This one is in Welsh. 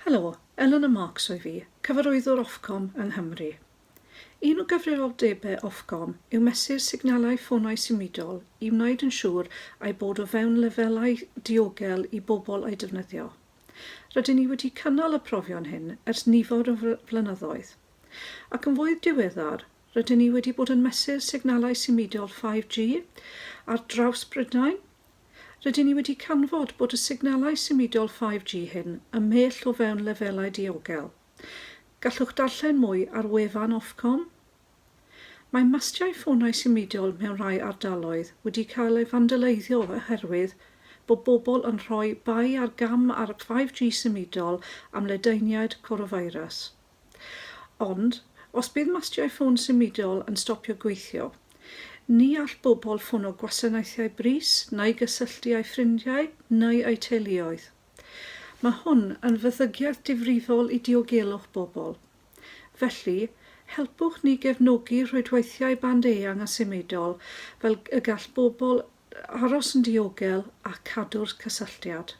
Helo, Eleanor Marks oedd fi, Cyfarwyddwr Ofcom yng Nghymru. Un o gyfrifoldebau Ofcom yw mesur signalau ffonau symudol i wneud yn siŵr ei bod o fewn lefelau diogel i bobl ei defnyddio. Rydyn ni wedi cynnal y profion hyn ers nifer o flynyddoedd. Ac yn fwy diweddar, rydyn ni wedi bod yn mesur signalau symudol 5G ar draws Brydain. Rydyn ni wedi canfod bod y signalau symudol 5G hyn yn mell o fewn lefelau diogel. Gallwch darllen mwy ar wefan Ofcom. Mae mastiau ffonau symudol mewn rhai ardaloedd wedi cael ei fandaleiddio oherwydd bod bobl yn rhoi bai ar gam ar 5G symudol am ledaeniad coronafeirws. Ond, os bydd mastiau ffôn symudol yn stopio gweithio, ni all bobl ffono gwasanaethau brys neu gysylltu â'u ffrindiau neu eu teuluoedd. Mae hwn yn feddygiaeth difrifol i diogelwch bobl. Felly, helpwch ni gefnogi rhwydweithiau band-eang a symudol fel y gall bobl aros yn diogel a cadw'r cysylltiad.